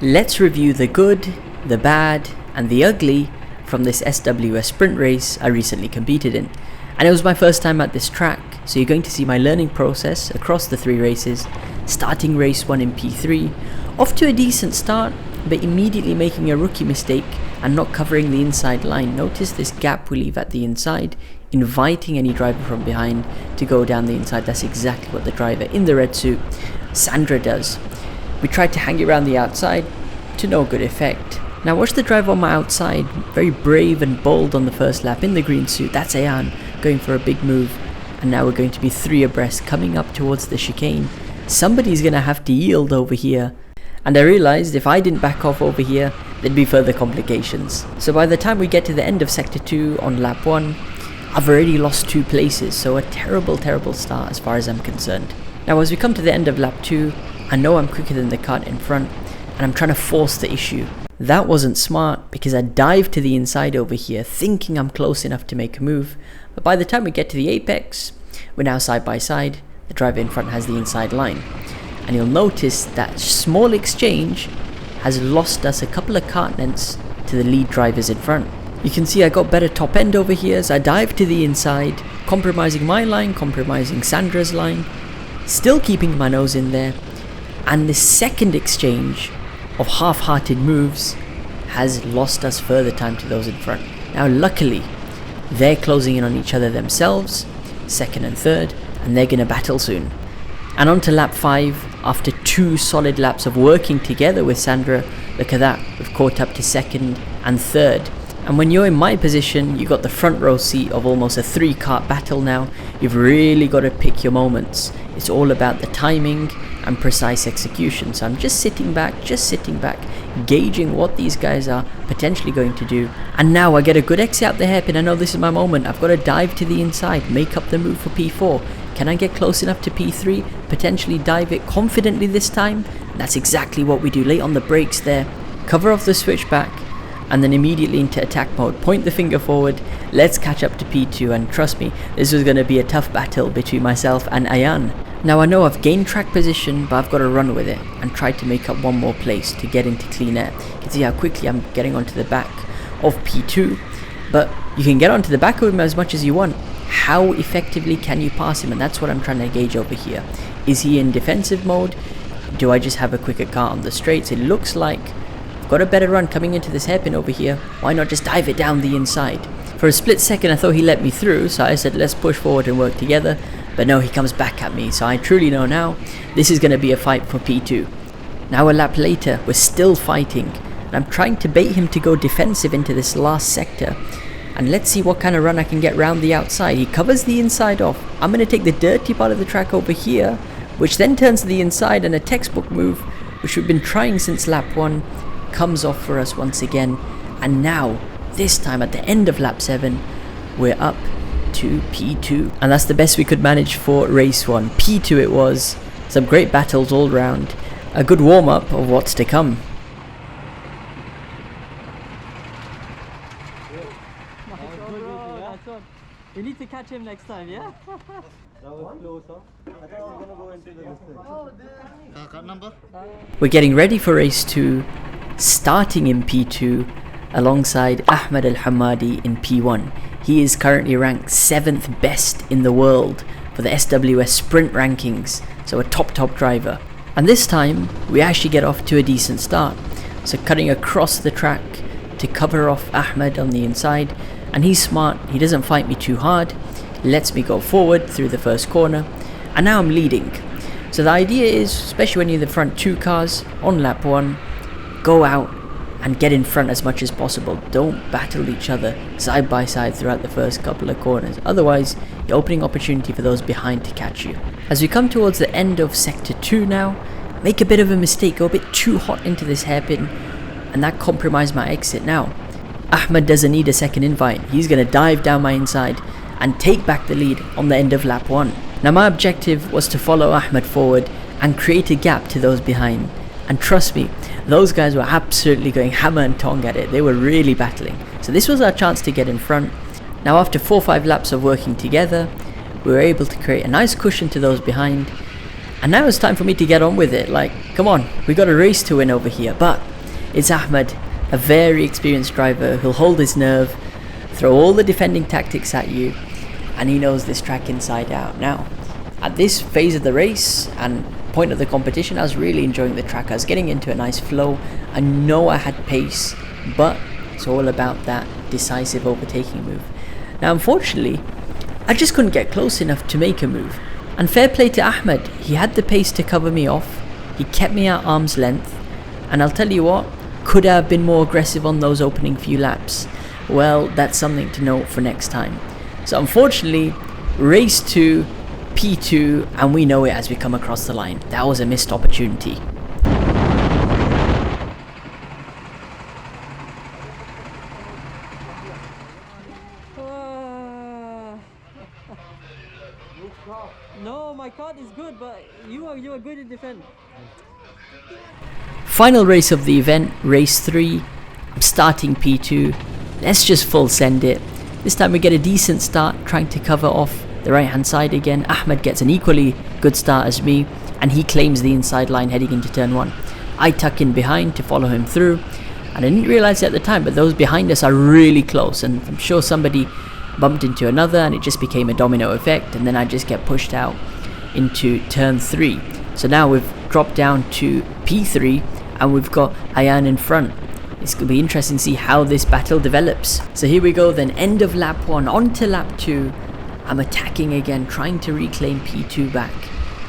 Let's review the good, the bad, and the ugly from this SWS sprint race I recently competed in. And it was my first time at this track, so you're going to see my learning process across the 3 races, starting race 1 in P3, off to a decent start, but immediately making a rookie mistake and not covering the inside line. Notice this gap we leave at the inside, inviting any driver from behind to go down the inside. That's exactly what the driver in the red suit, Sandra, does. We tried to hang it around the outside, to no good effect. Now watch the driver on my outside, very brave and bold on the first lap in the green suit. That's Ayan going for a big move, and now we're going to be 3 abreast coming up towards the chicane. Somebody's going to have to yield over here, and I realised if I didn't back off over here, there'd be further complications. So by the time we get to the end of sector 2 on lap 1, I've already lost 2 places, so a terrible start as far as I'm concerned. Now as we come to the end of lap 2, I know I'm quicker than the kart in front, and I'm trying to force the issue. That wasn't smart because I dived to the inside over here thinking I'm close enough to make a move, but by the time we get to the apex, we're now side by side. The driver in front has the inside line, and you'll notice that small exchange has lost us a couple of kart lengths to the lead drivers in front. You can see I got better top end over here as I dived to the inside, compromising my line, compromising Sandra's line, still keeping my nose in there. And the second exchange of half-hearted moves has lost us further time to those in front. Now luckily, they're closing in on each other themselves, second and third, and they're going to battle soon. And on to lap 5, after 2 solid laps of working together with Sandra, look at that, we've caught up to second and third. And when you're in my position, you got the front row seat of almost a 3 kart battle now. You've really got to pick your moments. It's all about the timing and precise execution. So I'm just sitting back, gauging what these guys are potentially going to do. And now I get a good exit out the hairpin. I know this is my moment. I've got to dive to the inside, make up the move for P4. Can I get close enough to P3? Potentially dive it confidently this time? And that's exactly what we do. Late on the brakes there, cover off the switchback, and then immediately into attack mode, point the finger forward, let's catch up to P2, and trust me, this was going to be a tough battle between myself and Ayan. Now I know I've gained track position, but I've got to run with it and try to make up one more place to get into clean air. You can see how quickly I'm getting onto the back of P2, but you can get onto the back of him as much as you want. How effectively can you pass him? And that's what I'm trying to gauge over here. Is he in defensive mode? Do I just have a quicker car on the straights? It looks like got a better run coming into this hairpin over here. Why not just dive it down the inside? For a split second I thought he let me through, so I said let's push forward and work together, but no, he comes back at me. So I truly know now this is going to be a fight for P2. Now a lap later, we're still fighting, and I'm trying to bait him to go defensive into this last sector, and let's see what kind of run I can get round the outside. He covers the inside off. I'm going to take the dirty part of the track over here, which then turns to the inside, and a textbook move which we've been trying since lap 1 comes off for us once again. And now this time at the end of lap 7, we're up to P2, and that's the best we could manage for race 1. P2 it was. Some great battles all round, a good warm-up of what's to come. We need to catch him next time, yeah? That was close, huh? I thought I was gonna go into the mistake. Number? We're getting ready for race 2, starting in P2 alongside Ahmed Al-Hamadi in P1. He is currently ranked 7th best in the world for the SWS sprint rankings, so a top driver. And this time we actually get off to a decent start, so cutting across the track to cover off Ahmed on the inside, and he's smart, he doesn't fight me too hard, lets me go forward through the first corner, and now I'm leading. So the idea is, especially when you're in the front 2 cars on lap 1, go out and get in front as much as possible. Don't battle each other side by side throughout the first couple of corners, otherwise you're opening opportunity for those behind to catch you. As we come towards the end of sector 2 now, make a bit of a mistake, go a bit too hot into this hairpin, and that compromised my exit. Now Ahmed doesn't need a second invite, he's going to dive down my inside and take back the lead on the end of lap 1. Now my objective was to follow Ahmed forward and create a gap to those behind, and trust me, those guys were absolutely going hammer and tong at it. They were really battling, so this was our chance to get in front. Now after 4 or 5 laps of working together, we were able to create a nice cushion to those behind, And now it's time for me to get on with it. Like, come on, we got a race to win over here. But it's Ahmed, a very experienced driver who'll hold his nerve, throw all the defending tactics at you, and he knows this track inside out. Now, at this phase of the race and point of the competition, I was really enjoying the track. I was getting into a nice flow. I know I had pace, but it's all about that decisive overtaking move. Now, unfortunately, I just couldn't get close enough to make a move. And fair play to Ahmed, he had the pace to cover me off. He kept me at arm's length. And I'll tell you what, could I have been more aggressive on those opening few laps? Well, that's something to note for next time. So unfortunately, race 2, P2, and we know it as we come across the line. That was a missed opportunity. No, my kart is good, but you are good in defense. Final race of the event, race 3. I'm starting P2. Let's just full send it. This time we get a decent start, trying to cover off the right hand side again. Ahmed gets an equally good start as me, and he claims the inside line heading into turn 1. I tuck in behind to follow him through, and I didn't realise it at the time, but those behind us are really close, and I'm sure somebody bumped into another and it just became a domino effect, and then I just get pushed out into turn 3. So now we've dropped down to P3 and we've got Ayan in front. It's going to be interesting to see how this battle develops. So here we go then, end of lap 1, on to lap 2. I'm attacking again, trying to reclaim P2 back.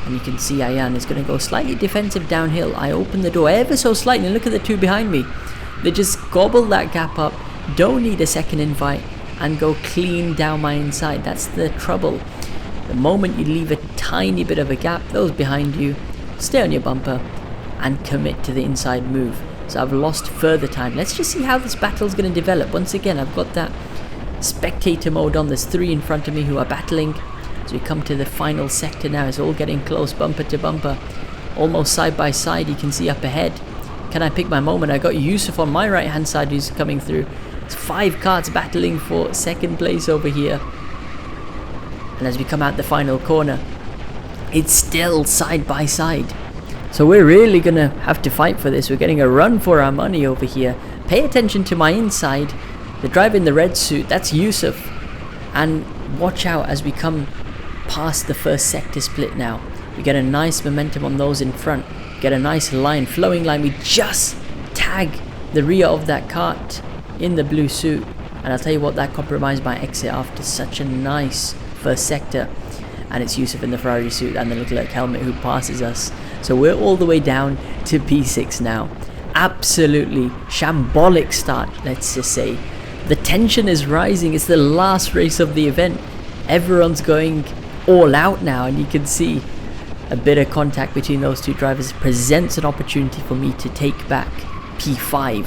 And you can see Ayan is going to go slightly defensive downhill. I open the door ever so slightly, and look at the two behind me. They just gobble that gap up, don't need a second invite, and go clean down my inside. That's the trouble. The moment you leave a tiny bit of a gap, those behind you stay on your bumper and commit to the inside move. So I've lost further time. Let's just see how this battle is going to develop. Once again, I've got that spectator mode on. There's 3 in front of me who are battling. As we come to the final sector now, it's all getting close, bumper to bumper, almost side by side. You can see up ahead. Can I pick my moment? I got Yusuf on my right hand side who's coming through. It's 5 karts battling for second place over here. And as we come out the final corner, it's still side by side. So we're really going to have to fight for this. We're getting a run for our money over here. Pay attention to my inside. The driver in the red suit, that's Yusuf. And watch out as we come past the first sector split now. We get a nice momentum on those in front. Get a nice line, flowing line. We just tag the rear of that kart in the blue suit. And I'll tell you what, that compromised my exit after such a nice first sector. And it's Yusuf in the Ferrari suit and the Leclerc helmet who passes us. So we're all the way down to P6 now. Absolutely shambolic start, let's just say. The tension is rising. It's the last race of the event. Everyone's going all out now, and you can see a bit of contact between those two drivers presents an opportunity for me to take back P5.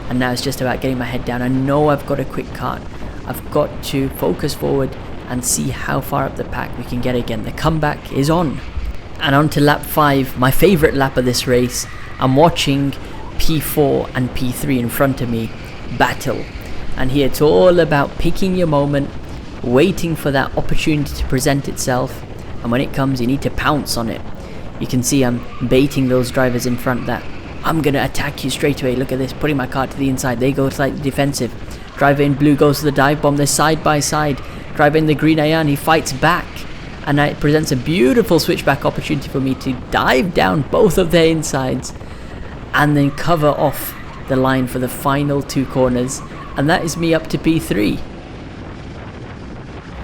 And now it's just about getting my head down. I know I've got a quick kart. I've got to focus forward and see how far up the pack we can get again. The comeback is on. And on to lap 5, my favourite lap of this race. I'm watching P4 and P3 in front of me battle. And here it's all about picking your moment, waiting for that opportunity to present itself. And when it comes, you need to pounce on it. You can see I'm baiting those drivers in front that I'm going to attack you straight away. Look at this, putting my car to the inside. They go slightly defensive. Driver in blue goes to the dive bomb. They're side by side. Driver in the green, Ayan, he fights back. And it presents a beautiful switchback opportunity for me to dive down both of their insides and then cover off the line for the final 2 corners. And that is me up to P3.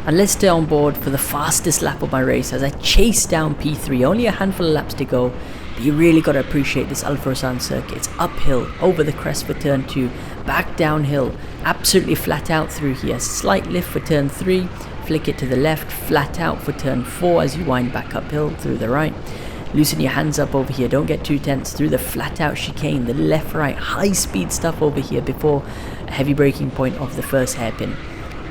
And let's stay on board for the fastest lap of my race as I chase down P3. Only a handful of laps to go. But you really got to appreciate this Al Fursan circuit. It's uphill, over the crest for turn 2, back downhill, absolutely flat out through here. Slight lift for turn 3, flick it to the left, flat out for turn 4 as you wind back uphill through the right. Loosen your hands up over here, don't get too tense, through the flat out chicane, the left right, high speed stuff over here before a heavy braking point of the first hairpin.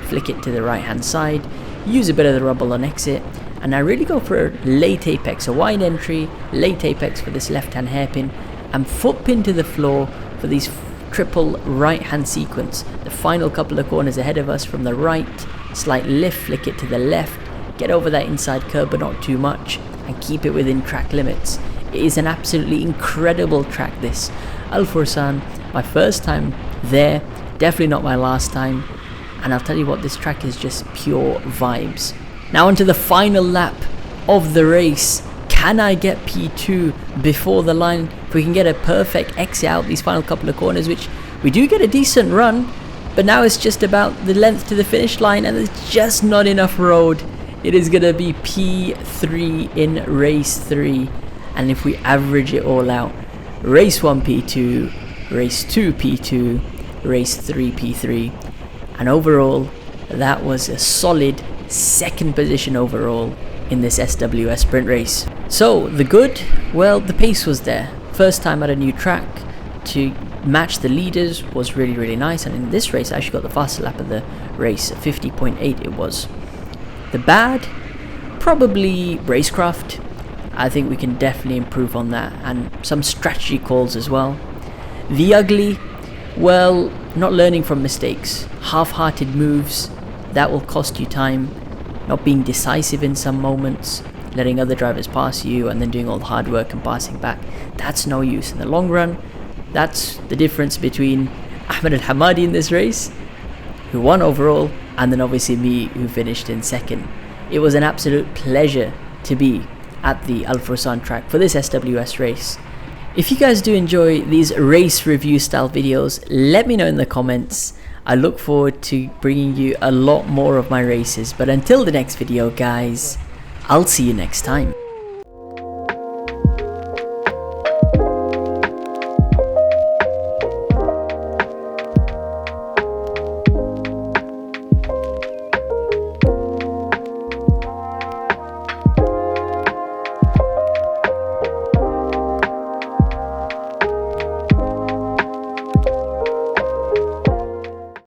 Flick it to the right hand side, use a bit of the rubble on exit, and I really go for a late apex, a wide entry, late apex for this left hand hairpin, and foot pin to the floor for these triple right hand sequence. The final couple of corners ahead of us from the right, slight lift, flick it to the left, get over that inside curb but not too much, and and keep it within track limits. It is an absolutely incredible track, this. Al Fursan, my first time there, definitely not my last time, and I'll tell you what, this track is just pure vibes. Now onto the final lap of the race. Can I get P2 before the line? If we can get a perfect exit out these final couple of corners, which we do get a decent run, but now it's just about the length to the finish line and there's just not enough road. It is going to be P3 in race 3, and if we average it all out, race 1 P2, race 2 P2, race 3 P3, and overall that was a solid second position overall in this SWS sprint race. So the good, well, the pace was there. First time at a new track, to match the leaders was really nice, and in this race I actually got the fastest lap of the race, 50.8 it was. The bad, probably racecraft. I think we can definitely improve on that, and some strategy calls as well. The ugly, well, not learning from mistakes, half-hearted moves, that will cost you time, not being decisive in some moments, letting other drivers pass you and then doing all the hard work and passing back. That's no use in the long run. That's the difference between Ahmed Al-Hamadi in this race, who won overall, and then obviously me, who finished in second. It was an absolute pleasure to be at the Al Fursan track for this SWS race. If you guys do enjoy these race review style videos, let me know in the comments. I look forward to bringing you a lot more of my races, but until the next video guys, I'll see you next time.